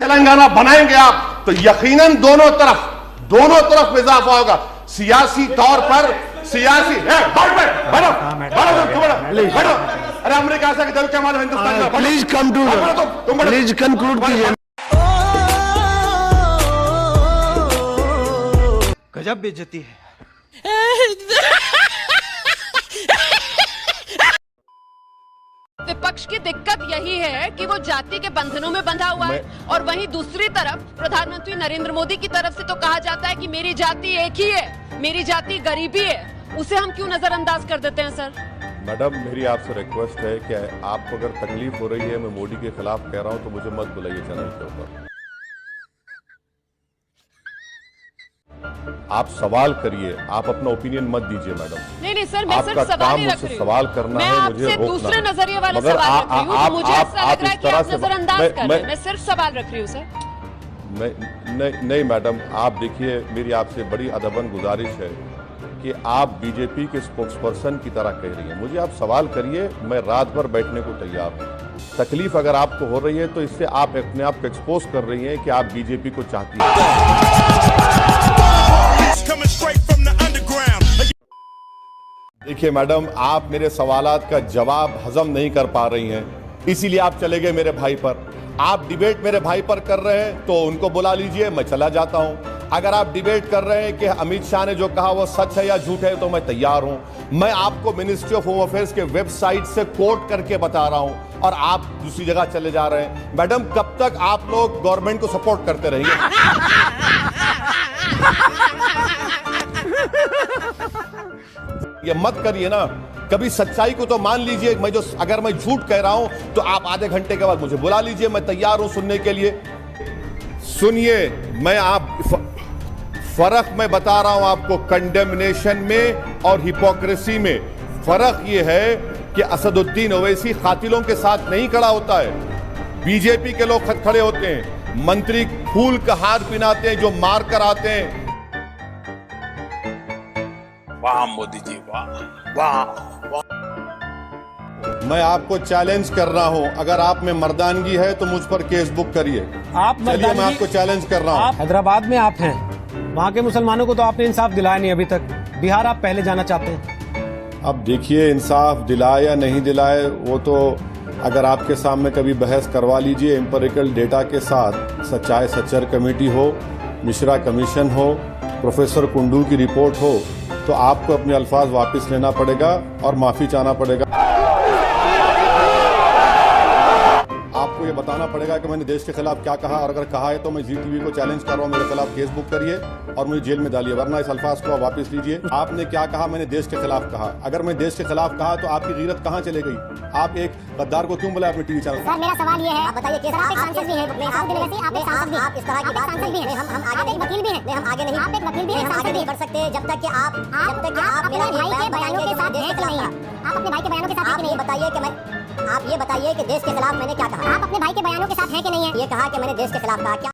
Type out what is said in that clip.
तेलंगाना बनाएंगे आप तो यकीनन दोनों तरफ इजाफा होगा सियासी तौर पर। सियासी बैठो। अरे अमेरिका से क्या मालूम हिंदुस्तान का। Please come to please conclude कीजिए। गजब बेइज्जती है। विपक्ष की दिक्कत यही है कि वो जाति के बंधनों में बंधा हुआ है, और वहीं दूसरी तरफ प्रधानमंत्री नरेंद्र मोदी की तरफ से तो कहा जाता है कि मेरी जाति एक ही है, मेरी जाति गरीबी है। उसे हम क्यों नजरअंदाज कर देते हैं सर? मैडम, मेरी आपसे रिक्वेस्ट है कि आपको अगर तकलीफ हो रही है, मैं मोदी के खिलाफ कह रहा हूं, तो मुझे मत बुलाइए चैनल के ऊपर। आप सवाल करिए, आप अपना ओपिनियन मत दीजिए मैडम। नहीं सर, मैं सिर्फ सवाल ही रख रही हूं। सवाल करना मैं है, मुझे आपसे दूसरे नजरिए वाले सवाल रख रही हूं, तो मुझे ऐसा लग रहा है कि आप नजरअंदाज कर रहे हैं। मैं सिर्फ सवाल रख रही हूं सर। नहीं मैडम, आप देखिए, मेरी आपसे बड़ी अदबन गुजारिश है कि आप बीजेपी के स्पोक्सपर्सन की तरह कह रही हैं। मुझे आप सवाल करिए, मैं रात भर बैठने को तैयार हूं। तकलीफ अगर आपको हो रही है तो इससे आप अपने आप को एक्सपोज कर रही हैं कि आप बीजेपी को चाहती हैं। देखिए मैडम, आप मेरे सवालात का जवाब हजम नहीं कर पा रही हैं, इसीलिए आप चले गए मेरे भाई पर। आप डिबेट मेरे भाई पर कर रहे हैं तो उनको बुला लीजिए, मैं चला जाता हूं। अगर आप डिबेट कर रहे हैं कि अमित शाह ने जो कहा वो सच है या झूठ है, तो मैं तैयार हूं। मैं आपको मिनिस्ट्री ऑफ होम अफेयर्स के वेबसाइट से कोट करके बता रहा हूं, और आप दूसरी जगह चले जा रहे हैं। मैडम, कब तक आप लोग गवर्नमेंट को सपोर्ट करते रहेंगे? ये मत करिए ना, कभी सच्चाई को तो मान लीजिए। अगर मैं झूठ कह रहा हूं तो आप आधे घंटे के बाद मुझे बुला लीजिए, मैं तैयार हूं सुनने के लिए। सुनिए, फर्क मैं बता रहा हूं आपको, कंडेमनेशन में और हिपोक्रेसी में फर्क यह है कि असदुद्दीन ओवैसी कातिलों के साथ नहीं खड़ा होता है, बीजेपी के लोग खड़े होते हैं। मंत्री फूल का हार पिनाते हैं जो मार कर आते हैं। वाह मोदी जी, वाह। मैं आपको चैलेंज कर रहा हूं, अगर आप में मर्दानगी है तो मुझ पर केस बुक करिए। चलिए, मैं आपको चैलेंज कर रहा हूं। हैदराबाद में आप हैं, वहाँ के मुसलमानों को तो आपने इंसाफ दिलाया नहीं अभी तक। बिहार आप पहले जाना चाहते हैं। अब देखिए, इंसाफ दिलाए या नहीं दिलाए वो तो अगर आपके सामने कभी बहस करवा लीजिए, एम्पिरिकल डेटा के साथ। सच्चाई सच्चर कमेटी हो, मिश्रा कमीशन हो, प्रोफेसर कुंडू की रिपोर्ट हो, तो आपको अपने अल्फाज वापस लेना पड़ेगा और माफी चाहना पड़ेगा। आपको ये बताना पड़ेगा कि मैंने देश के खिलाफ क्या कहा, और अगर कहा है तो मैं जी टीवी को चैलेंज कर रहा हूँ, मेरे खिलाफ केस बुक करिए और मुझे जेल में डालिए, वरना इस अल्फाज को वापस लीजिए। आपने क्या कहा? मैंने देश के खिलाफ कहा। अगर मैं देश के खिलाफ कहा तो आपकी गीरत कहाँ चले गई? आप एक गद्दार को क्यों बुलाया अपने टीवी चैनल? सर, मेरा सवाल ये है, आप बताइए कि आप एक सांसद भी हैं, आप इस तरह की बात सांसद भी हैं, हम आगे नहीं, वकील भी हैं, हम आगे नहीं, आप एक वकील भी हैं, हम आगे नहीं कर सकते जब तक कि आप मेरे भाई के बयानों के साथ हैं कि नहीं। आप अपने भाई के बयानों के साथ हैं कि नहीं? बताइए कि आप ये बताइए कि देश के खिलाफ मैंने क्या कहा। आप अपने भाई के बयानों के साथ हैं कि नहीं है? ये कहा कि मैंने देश के खिलाफ कहा। क्या